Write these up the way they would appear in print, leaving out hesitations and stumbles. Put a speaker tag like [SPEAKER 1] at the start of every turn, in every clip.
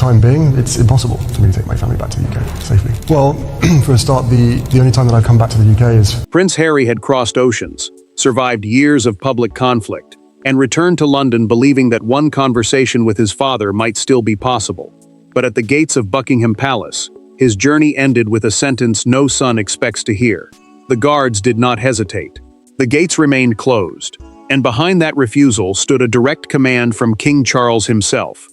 [SPEAKER 1] time being, it's impossible for me to take my family back to the UK safely. Well, for a start, the only time that I've come back to the UK is...
[SPEAKER 2] Prince Harry had crossed oceans, survived years of public conflict, and returned to London believing that one conversation with his father might still be possible. But at the gates of Buckingham Palace, his journey ended with a sentence no son expects to hear. The guards did not hesitate. The gates remained closed, and behind that refusal stood a direct command from King Charles himself.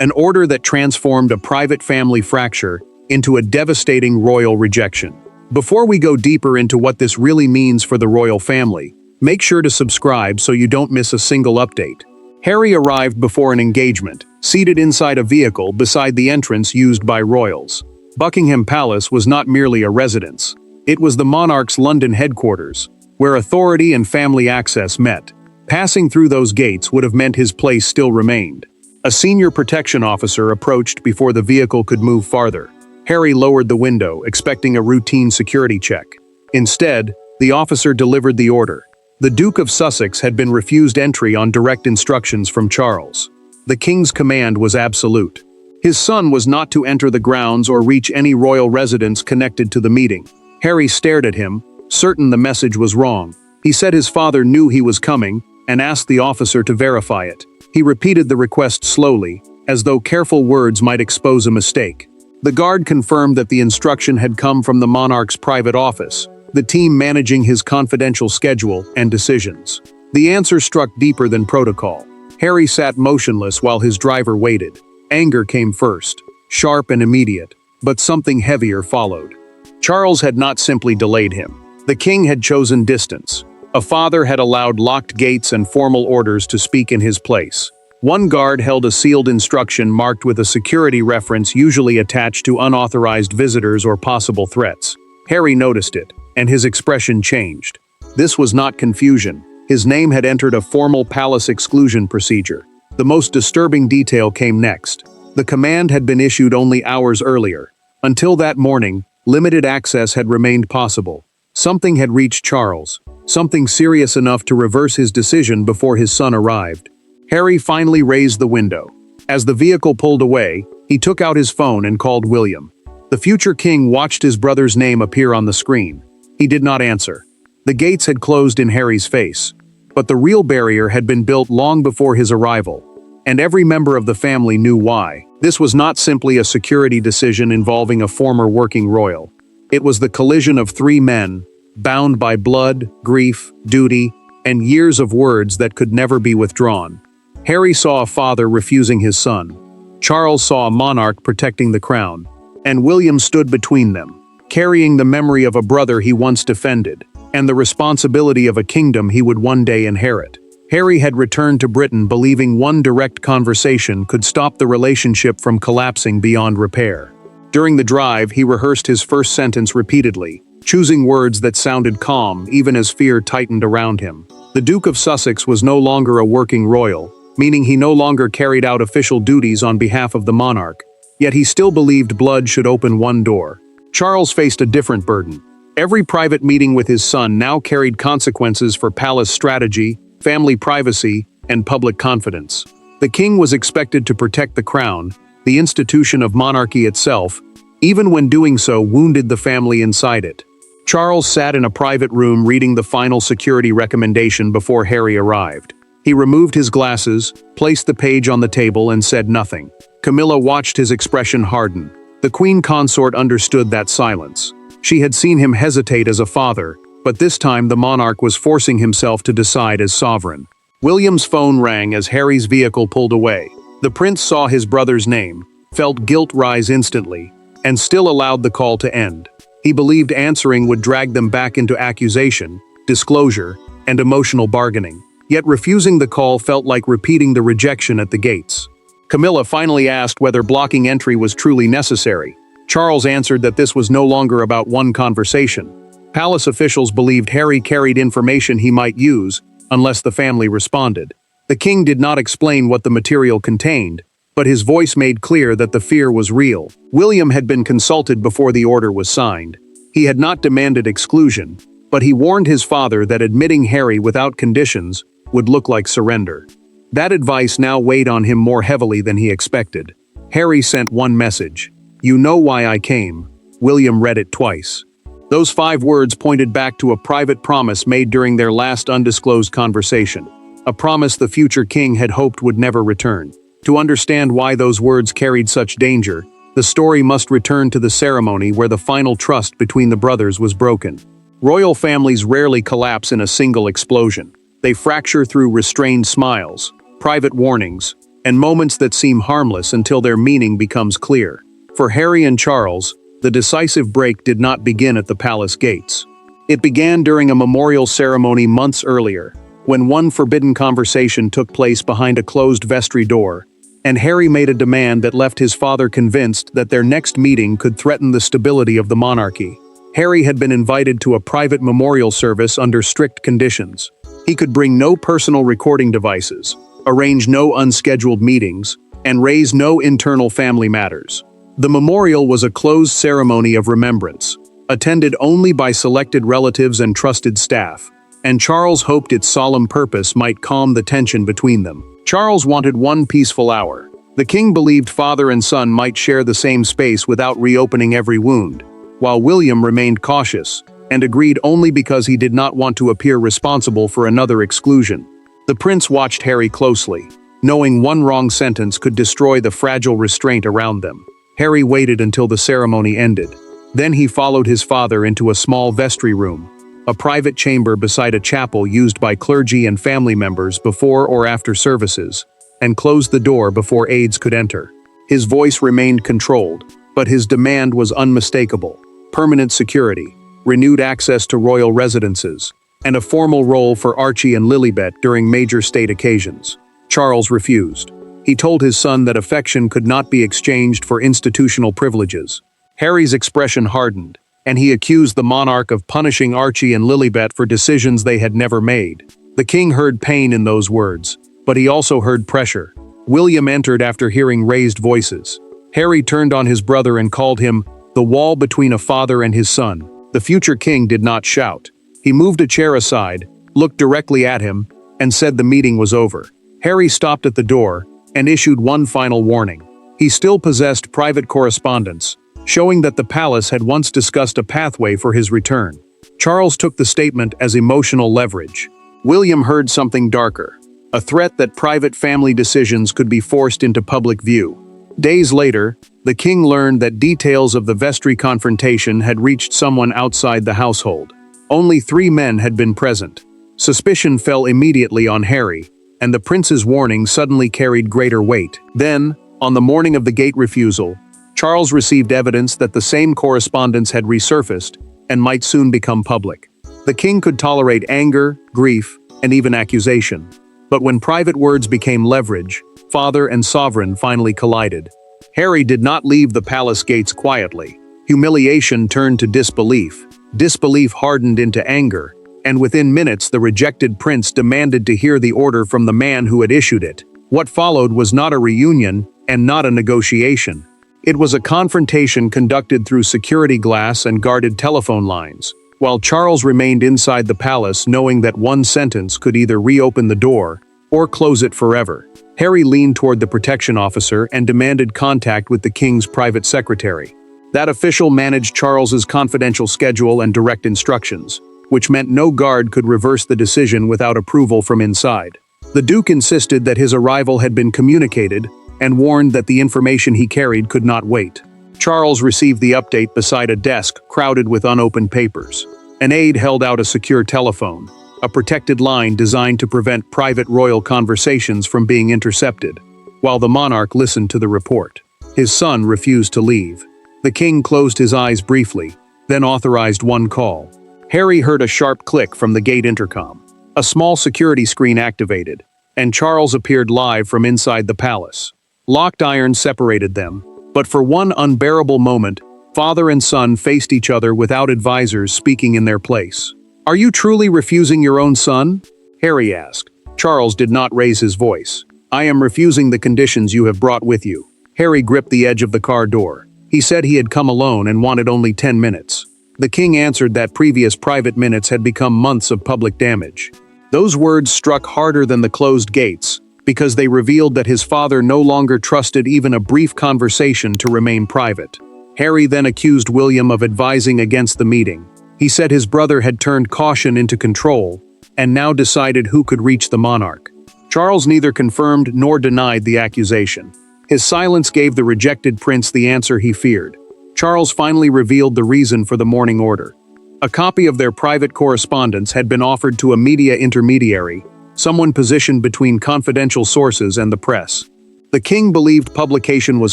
[SPEAKER 2] An order that transformed a private family fracture into a devastating royal rejection. Before we go deeper into what this really means for the royal family, make sure to subscribe so you don't miss a single update. Harry arrived before an engagement, seated inside a vehicle beside the entrance used by royals. Buckingham Palace was not merely a residence. It was the monarch's London headquarters, where authority and family access met. Passing through those gates would have meant his place still remained. A senior protection officer approached before the vehicle could move farther. Harry lowered the window, expecting a routine security check. Instead, the officer delivered the order. The Duke of Sussex had been refused entry on direct instructions from Charles. The king's command was absolute. His son was not to enter the grounds or reach any royal residence connected to the meeting. Harry stared at him, certain the message was wrong. He said his father knew he was coming and asked the officer to verify it. He repeated the request slowly, as though careful words might expose a mistake. The guard confirmed that the instruction had come from the monarch's private office, the team managing his confidential schedule and decisions. The answer struck deeper than protocol. Harry sat motionless while his driver waited. Anger came first, sharp and immediate, but something heavier followed. Charles had not simply delayed him. The king had chosen distance. A father had allowed locked gates and formal orders to speak in his place. One guard held a sealed instruction marked with a security reference usually attached to unauthorized visitors or possible threats. Harry noticed it, and his expression changed. This was not confusion. His name had entered a formal palace exclusion procedure. The most disturbing detail came next. The command had been issued only hours earlier. Until that morning, limited access had remained possible. Something had reached Charles, something serious enough to reverse his decision before his son arrived. Harry finally raised the window. As the vehicle pulled away, he took out his phone and called William. The future king watched his brother's name appear on the screen. He did not answer. The gates had closed in Harry's face, but the real barrier had been built long before his arrival, and every member of the family knew why. This was not simply a security decision involving a former working royal. It was the collision of three men, bound by blood, grief, duty, and years of words that could never be withdrawn. Harry saw a father refusing his son. Charles saw a monarch protecting the crown, and William stood between them, carrying the memory of a brother he once defended, and the responsibility of a kingdom he would one day inherit. Harry had returned to Britain believing one direct conversation could stop the relationship from collapsing beyond repair. During the drive, he rehearsed his first sentence repeatedly, choosing words that sounded calm even as fear tightened around him. The Duke of Sussex was no longer a working royal, meaning he no longer carried out official duties on behalf of the monarch. Yet he still believed blood should open one door. Charles faced a different burden. Every private meeting with his son now carried consequences for palace strategy, family privacy, and public confidence. The king was expected to protect the crown, the institution of monarchy itself, even when doing so wounded the family inside it. Charles sat in a private room reading the final security recommendation before Harry arrived. He removed his glasses, placed the page on the table, and said nothing. Camilla watched his expression harden. The queen consort understood that silence. She had seen him hesitate as a father, but this time the monarch was forcing himself to decide as sovereign. William's phone rang as Harry's vehicle pulled away. The prince saw his brother's name, felt guilt rise instantly, and still allowed the call to end. He believed answering would drag them back into accusation, disclosure, and emotional bargaining. Yet refusing the call felt like repeating the rejection at the gates. Camilla finally asked whether blocking entry was truly necessary. Charles answered that this was no longer about one conversation. Palace officials believed Harry carried information he might use, unless the family responded. The king did not explain what the material contained, but his voice made clear that the fear was real. William had been consulted before the order was signed. He had not demanded exclusion, but he warned his father that admitting Harry without conditions would look like surrender. That advice now weighed on him more heavily than he expected. Harry sent one message. "You know why I came." William read it twice. Those 5 words pointed back to a private promise made during their last undisclosed conversation. A promise the future king had hoped would never return. To understand why those words carried such danger, the story must return to the ceremony where the final trust between the brothers was broken. Royal families rarely collapse in a single explosion. They fracture through restrained smiles, private warnings, and moments that seem harmless until their meaning becomes clear. For Harry and Charles, the decisive break did not begin at the palace gates. It began during a memorial ceremony months earlier, when one forbidden conversation took place behind a closed vestry door, and Harry made a demand that left his father convinced that their next meeting could threaten the stability of the monarchy. Harry had been invited to a private memorial service under strict conditions. He could bring no personal recording devices, arrange no unscheduled meetings, and raise no internal family matters. The memorial was a closed ceremony of remembrance, attended only by selected relatives and trusted staff, and Charles hoped its solemn purpose might calm the tension between them. Charles wanted one peaceful hour. The king believed father and son might share the same space without reopening every wound, while William remained cautious and agreed only because he did not want to appear responsible for another exclusion. The prince watched Harry closely, knowing one wrong sentence could destroy the fragile restraint around them. Harry waited until the ceremony ended. Then he followed his father into a small vestry room, a private chamber beside a chapel used by clergy and family members before or after services, and closed the door before aides could enter. His voice remained controlled, but his demand was unmistakable: permanent security, renewed access to royal residences, and a formal role for Archie and Lilibet during major state occasions. Charles refused. He told his son that affection could not be exchanged for institutional privileges. Harry's expression hardened, and he accused the monarch of punishing Archie and Lilibet for decisions they had never made. The king heard pain in those words, but he also heard pressure. William entered after hearing raised voices. Harry turned on his brother and called him the wall between a father and his son. The future king did not shout. He moved a chair aside, looked directly at him, and said the meeting was over. Harry stopped at the door and issued one final warning. He still possessed private correspondence, showing that the palace had once discussed a pathway for his return. Charles took the statement as emotional leverage. William heard something darker, a threat that private family decisions could be forced into public view. Days later, the king learned that details of the vestry confrontation had reached someone outside the household. Only 3 men had been present. Suspicion fell immediately on Harry, and the prince's warning suddenly carried greater weight. Then, on the morning of the gate refusal, Charles received evidence that the same correspondence had resurfaced and might soon become public. The king could tolerate anger, grief, and even accusation. But when private words became leverage, father and sovereign finally collided. Harry did not leave the palace gates quietly. Humiliation turned to disbelief. Disbelief hardened into anger, and within minutes the rejected prince demanded to hear the order from the man who had issued it. What followed was not a reunion and not a negotiation. It was a confrontation conducted through security glass and guarded telephone lines, while Charles remained inside the palace knowing that one sentence could either reopen the door or close it forever. Harry leaned toward the protection officer and demanded contact with the king's private secretary. That official managed Charles's confidential schedule and direct instructions, which meant no guard could reverse the decision without approval from inside. The Duke insisted that his arrival had been communicated and warned that the information he carried could not wait. Charles received the update beside a desk crowded with unopened papers. An aide held out a secure telephone, a protected line designed to prevent private royal conversations from being intercepted, while the monarch listened to the report. His son refused to leave. The king closed his eyes briefly, then authorized one call. Harry heard a sharp click from the gate intercom. A small security screen activated, and Charles appeared live from inside the palace. Locked iron separated them, but for one unbearable moment, father and son faced each other without advisors speaking in their place. "Are you truly refusing your own son?" Harry asked. Charles did not raise his voice. "I am refusing the conditions you have brought with you." Harry gripped the edge of the car door. He said he had come alone and wanted only 10 minutes. The king answered that previous private minutes had become months of public damage. Those words struck harder than the closed gates, because they revealed that his father no longer trusted even a brief conversation to remain private. Harry then accused William of advising against the meeting. He said his brother had turned caution into control, and now decided who could reach the monarch. Charles neither confirmed nor denied the accusation. His silence gave the rejected prince the answer he feared. Charles finally revealed the reason for the morning order. A copy of their private correspondence had been offered to a media intermediary, someone positioned between confidential sources and the press. The king believed publication was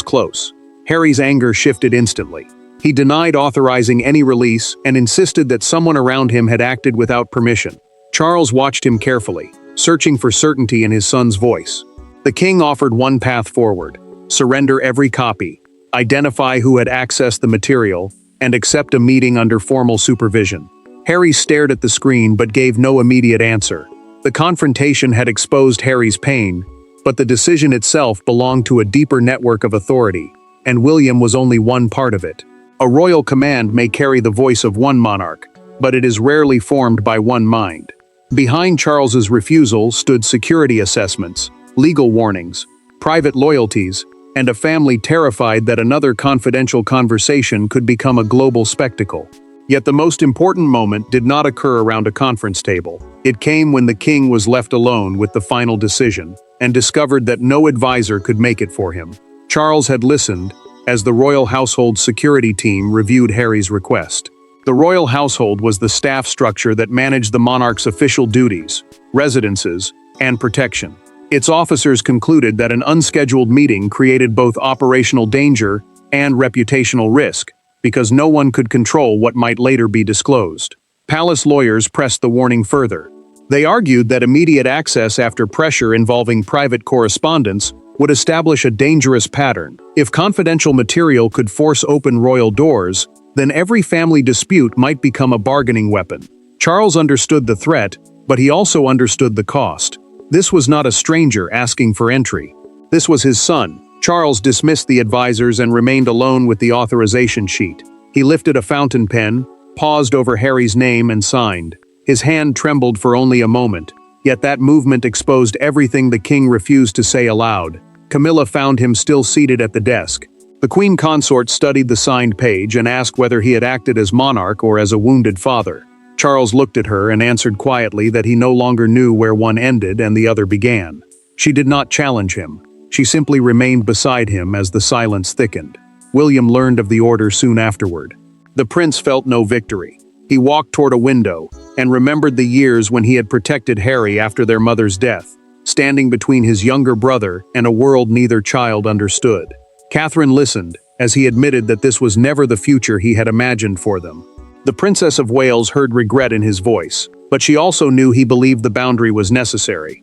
[SPEAKER 2] close. Harry's anger shifted instantly. He denied authorizing any release and insisted that someone around him had acted without permission. Charles watched him carefully, searching for certainty in his son's voice. The king offered one path forward: surrender every copy, identify who had accessed the material, and accept a meeting under formal supervision. Harry stared at the screen but gave no immediate answer. The confrontation had exposed Harry's pain, but the decision itself belonged to a deeper network of authority, and William was only one part of it. A royal command may carry the voice of one monarch, but it is rarely formed by one mind. Behind Charles's refusal stood security assessments, legal warnings, private loyalties, and a family terrified that another confidential conversation could become a global spectacle. Yet the most important moment did not occur around a conference table. It came when the king was left alone with the final decision, and discovered that no advisor could make it for him. Charles had listened, as the royal household security team reviewed Harry's request. The royal household was the staff structure that managed the monarch's official duties, residences, and protection. Its officers concluded that an unscheduled meeting created both operational danger and reputational risk, because no one could control what might later be disclosed. Palace lawyers pressed the warning further. They argued that immediate access after pressure involving private correspondence would establish a dangerous pattern. If confidential material could force open royal doors, then every family dispute might become a bargaining weapon. Charles understood the threat, but he also understood the cost. This was not a stranger asking for entry. This was his son. Charles dismissed the advisors and remained alone with the authorization sheet. He lifted a fountain pen, paused over Harry's name, and signed. His hand trembled for only a moment, yet that movement exposed everything the king refused to say aloud. Camilla found him still seated at the desk. The queen consort studied the signed page and asked whether he had acted as monarch or as a wounded father. Charles looked at her and answered quietly that he no longer knew where one ended and the other began. She did not challenge him. She simply remained beside him as the silence thickened. William learned of the order soon afterward. The prince felt no victory. He walked toward a window and remembered the years when he had protected Harry after their mother's death, standing between his younger brother and a world neither child understood. Catherine listened, as he admitted that this was never the future he had imagined for them. The Princess of Wales heard regret in his voice, but she also knew he believed the boundary was necessary.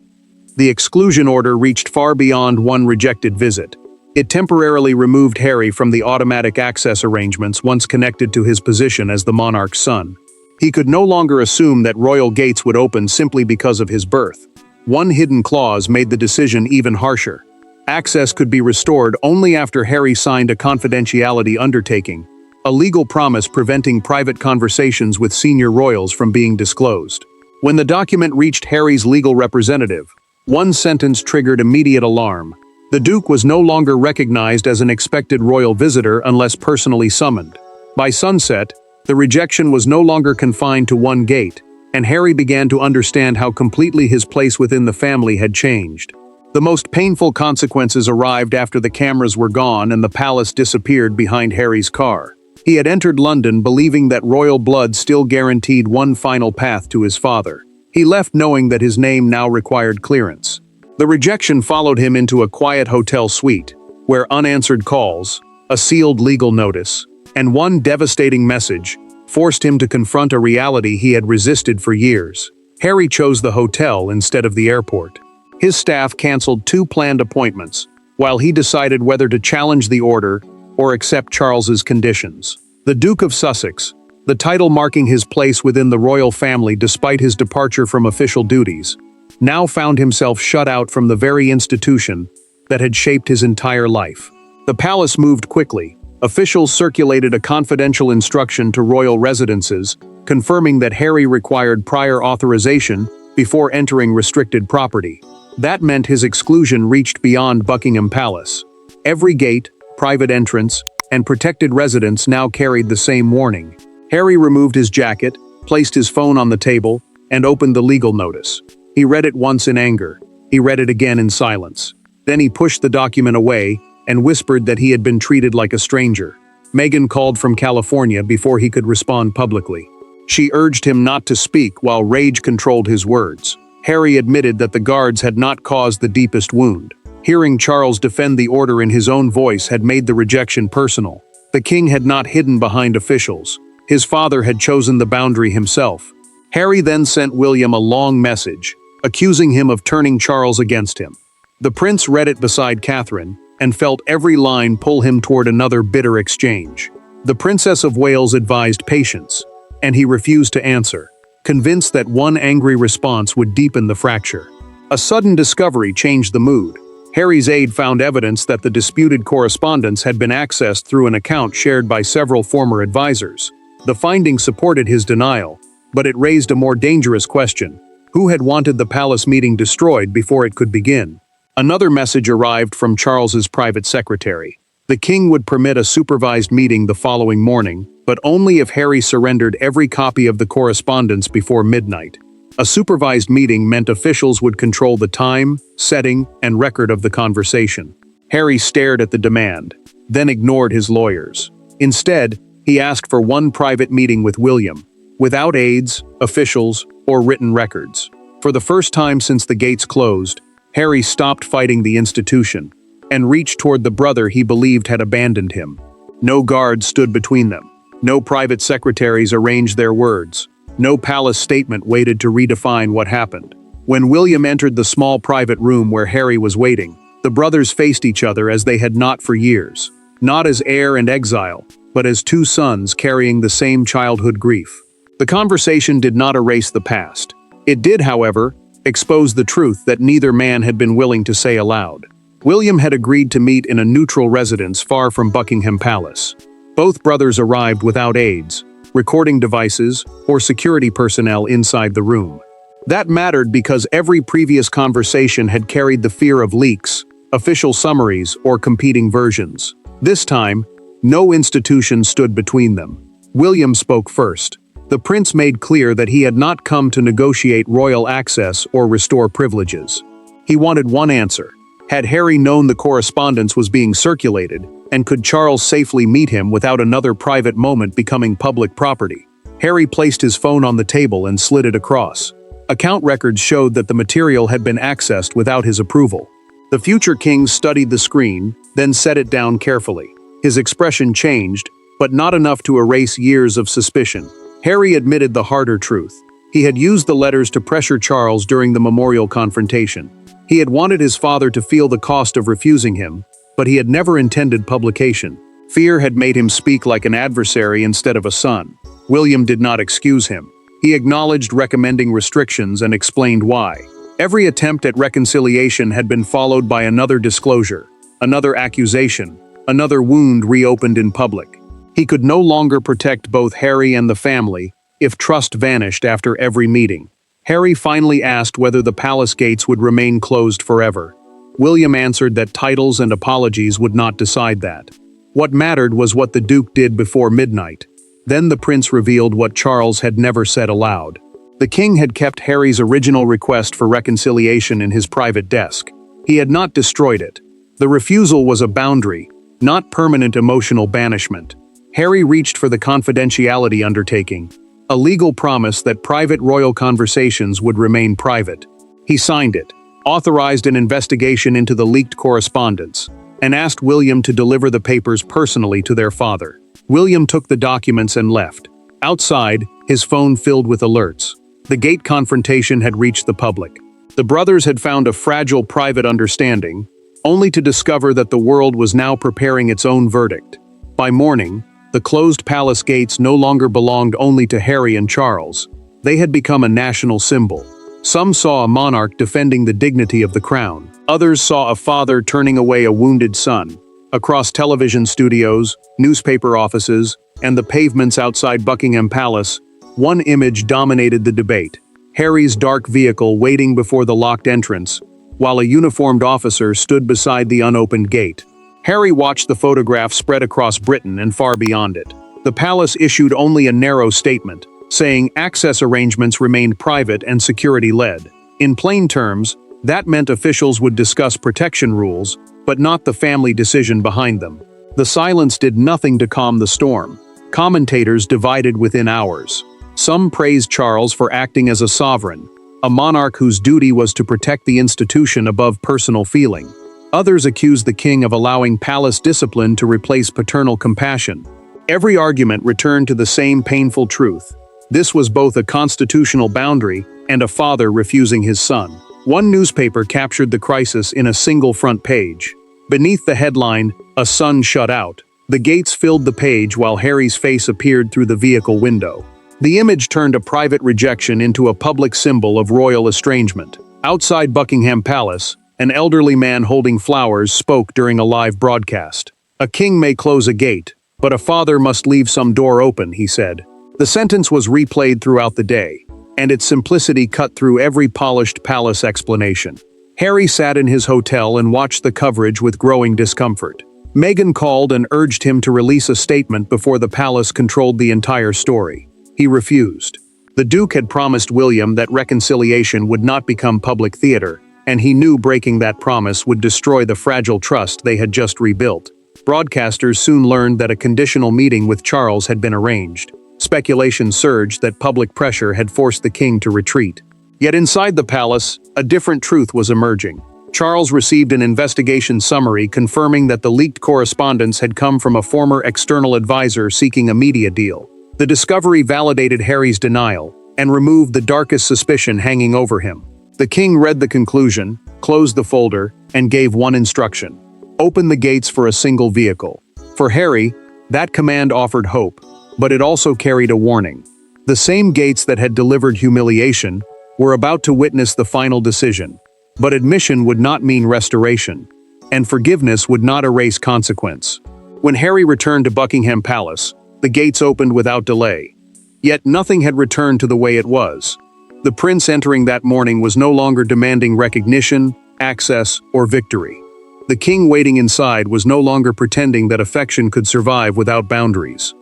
[SPEAKER 2] The exclusion order reached far beyond one rejected visit. It temporarily removed Harry from the automatic access arrangements once connected to his position as the monarch's son. He could no longer assume that royal gates would open simply because of his birth. One hidden clause made the decision even harsher. Access could be restored only after Harry signed a confidentiality undertaking, a legal promise preventing private conversations with senior royals from being disclosed. When the document reached Harry's legal representative, one sentence triggered immediate alarm. The Duke was no longer recognized as an expected royal visitor unless personally summoned. By sunset, the rejection was no longer confined to one gate, and Harry began to understand how completely his place within the family had changed. The most painful consequences arrived after the cameras were gone and the palace disappeared behind Harry's car. He had entered London believing that royal blood still guaranteed one final path to his father. He left knowing that his name now required clearance. The rejection followed him into a quiet hotel suite, where unanswered calls, a sealed legal notice, and one devastating message forced him to confront a reality he had resisted for years. Harry chose the hotel instead of the airport. His staff canceled 2 planned appointments, while he decided whether to challenge the order or accept Charles's conditions. The Duke of Sussex, the title marking his place within the royal family despite his departure from official duties, now found himself shut out from the very institution that had shaped his entire life. The palace moved quickly. Officials circulated a confidential instruction to royal residences, confirming that Harry required prior authorization before entering restricted property. That meant his exclusion reached beyond Buckingham Palace. Every gate, private entrance, and protected residence now carried the same warning. Harry removed his jacket, placed his phone on the table, and opened the legal notice. He read it once in anger. He read it again in silence. Then he pushed the document away and whispered that he had been treated like a stranger. Meghan called from California before he could respond publicly. She urged him not to speak while rage controlled his words. Harry admitted that the guards had not caused the deepest wound. Hearing Charles defend the order in his own voice had made the rejection personal. The king had not hidden behind officials. His father had chosen the boundary himself. Harry then sent William a long message, accusing him of turning Charles against him. The prince read it beside Catherine, and felt every line pull him toward another bitter exchange. The Princess of Wales advised patience, and he refused to answer, convinced that one angry response would deepen the fracture. A sudden discovery changed the mood. Harry's aide found evidence that the disputed correspondence had been accessed through an account shared by several former advisors. The finding supported his denial, but it raised a more dangerous question. Who had wanted the palace meeting destroyed before it could begin? Another message arrived from Charles's private secretary. The king would permit a supervised meeting the following morning, but only if Harry surrendered every copy of the correspondence before midnight. A supervised meeting meant officials would control the time, setting, and record of the conversation. Harry stared at the demand, then ignored his lawyers. Instead, he asked for one private meeting with William, without aides, officials, or written records. For the first time since the gates closed, Harry stopped fighting the institution and reached toward the brother he believed had abandoned him. No guards stood between them. No private secretaries arranged their words. No palace statement waited to redefine what happened. When William entered the small private room where Harry was waiting, the brothers faced each other as they had not for years. Not as heir and exile, but as two sons carrying the same childhood grief. The conversation did not erase the past. It did, however, expose the truth that neither man had been willing to say aloud. William had agreed to meet in a neutral residence far from Buckingham Palace. Both brothers arrived without aides, recording devices, or security personnel inside the room. That mattered because every previous conversation had carried the fear of leaks, official summaries, or competing versions. This time, no institution stood between them. William spoke first. The prince made clear that he had not come to negotiate royal access or restore privileges. He wanted one answer. Had Harry known the correspondence was being circulated, and could Charles safely meet him without another private moment becoming public property? Harry placed his phone on the table and slid it across. Account records showed that the material had been accessed without his approval. The future king studied the screen, then set it down carefully. His expression changed, but not enough to erase years of suspicion. Harry admitted the harder truth. He had used the letters to pressure Charles during the memorial confrontation. He had wanted his father to feel the cost of refusing him, but he had never intended publication. Fear had made him speak like an adversary instead of a son. William did not excuse him. He acknowledged recommending restrictions and explained why. Every attempt at reconciliation had been followed by another disclosure, another accusation, another wound reopened in public. He could no longer protect both Harry and the family if trust vanished after every meeting. Harry finally asked whether the palace gates would remain closed forever. William answered that titles and apologies would not decide that. What mattered was what the Duke did before midnight. Then the prince revealed what Charles had never said aloud. The king had kept Harry's original request for reconciliation in his private desk. He had not destroyed it. The refusal was a boundary, not permanent emotional banishment. Harry reached for the confidentiality undertaking, a legal promise that private royal conversations would remain private. He signed it, authorized an investigation into the leaked correspondence, and asked William to deliver the papers personally to their father. William took the documents and left. Outside, his phone filled with alerts. The gate confrontation had reached the public. The brothers had found a fragile private understanding, only to discover that the world was now preparing its own verdict. By morning, the closed palace gates no longer belonged only to Harry and Charles. They had become a national symbol. Some saw a monarch defending the dignity of the crown. Others saw a father turning away a wounded son. Across television studios, newspaper offices, and the pavements outside Buckingham Palace, one image dominated the debate. Harry's dark vehicle waiting before the locked entrance, while a uniformed officer stood beside the unopened gate. Harry watched the photograph spread across Britain and far beyond it. The palace issued only a narrow statement, saying access arrangements remained private and security-led. In plain terms, that meant officials would discuss protection rules, but not the family decision behind them. The silence did nothing to calm the storm. Commentators divided within hours. Some praised Charles for acting as a sovereign, a monarch whose duty was to protect the institution above personal feeling. Others accused the king of allowing palace discipline to replace paternal compassion. Every argument returned to the same painful truth. This was both a constitutional boundary and a father refusing his son. One newspaper captured the crisis in a single front page. Beneath the headline, "A Son Shut Out," the gates filled the page while Harry's face appeared through the vehicle window. The image turned a private rejection into a public symbol of royal estrangement. Outside Buckingham Palace, an elderly man holding flowers spoke during a live broadcast. "A king may close a gate, but a father must leave some door open," he said. The sentence was replayed throughout the day, and its simplicity cut through every polished palace explanation. Harry sat in his hotel and watched the coverage with growing discomfort. Meghan called and urged him to release a statement before the palace controlled the entire story. He refused. The Duke had promised William that reconciliation would not become public theater, and he knew breaking that promise would destroy the fragile trust they had just rebuilt. Broadcasters soon learned that a conditional meeting with Charles had been arranged. Speculation surged that public pressure had forced the king to retreat. Yet inside the palace, a different truth was emerging. Charles received an investigation summary confirming that the leaked correspondence had come from a former external advisor seeking a media deal. The discovery validated Harry's denial and removed the darkest suspicion hanging over him. The king read the conclusion, closed the folder, and gave one instruction: open the gates for a single vehicle. For Harry, that command offered hope, but it also carried a warning. The same gates that had delivered humiliation were about to witness the final decision. But admission would not mean restoration, and forgiveness would not erase consequence. When Harry returned to Buckingham Palace, the gates opened without delay. Yet nothing had returned to the way it was. The prince entering that morning was no longer demanding recognition, access, or victory. The king waiting inside was no longer pretending that affection could survive without boundaries.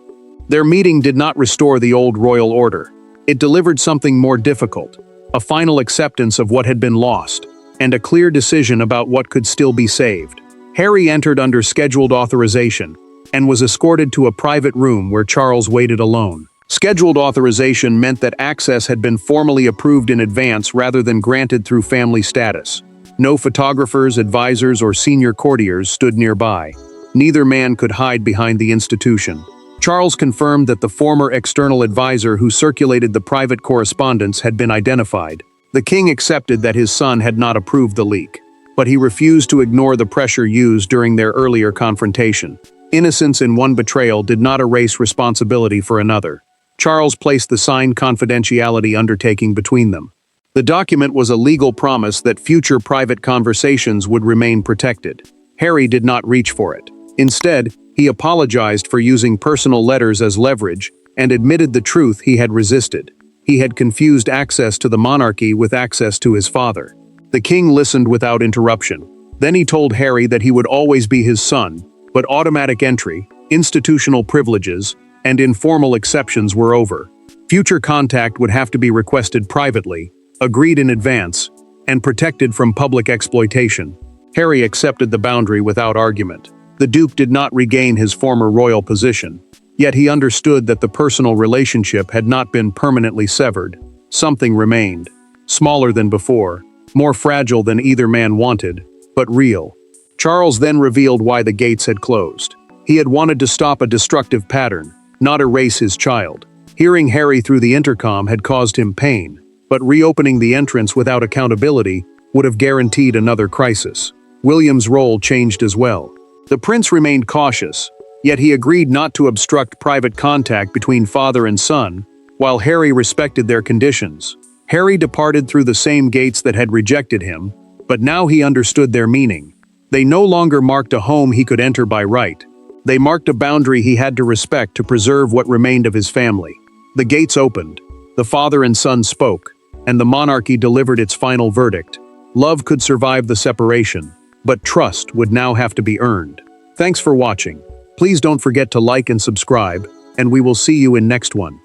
[SPEAKER 2] Their meeting did not restore the old royal order. It delivered something more difficult, a final acceptance of what had been lost, and a clear decision about what could still be saved. Harry entered under scheduled authorization and was escorted to a private room where Charles waited alone. Scheduled authorization meant that access had been formally approved in advance rather than granted through family status. No photographers, advisors, or senior courtiers stood nearby. Neither man could hide behind the institution. Charles confirmed that the former external advisor who circulated the private correspondence had been identified. The king accepted that his son had not approved the leak, but he refused to ignore the pressure used during their earlier confrontation. Innocence in one betrayal did not erase responsibility for another. Charles placed the signed confidentiality undertaking between them. The document was a legal promise that future private conversations would remain protected. Harry did not reach for it. Instead, he apologized for using personal letters as leverage and admitted the truth he had resisted. He had confused access to the monarchy with access to his father. The king listened without interruption. Then he told Harry that he would always be his son, but automatic entry, institutional privileges, and informal exceptions were over. Future contact would have to be requested privately, agreed in advance, and protected from public exploitation. Harry accepted the boundary without argument. The Duke did not regain his former royal position, yet he understood that the personal relationship had not been permanently severed. Something remained, smaller than before, more fragile than either man wanted, but real. Charles then revealed why the gates had closed. He had wanted to stop a destructive pattern, not erase his child. Hearing Harry through the intercom had caused him pain, but reopening the entrance without accountability would have guaranteed another crisis. William's role changed as well. The prince remained cautious, yet he agreed not to obstruct private contact between father and son, while Harry respected their conditions. Harry departed through the same gates that had rejected him, but now he understood their meaning. They no longer marked a home he could enter by right. They marked a boundary he had to respect to preserve what remained of his family. The gates opened, the father and son spoke, and the monarchy delivered its final verdict. Love could survive the separation, but trust would now have to be earned. Thanks for watching. Please don't forget to like and subscribe, and we will see you in next one.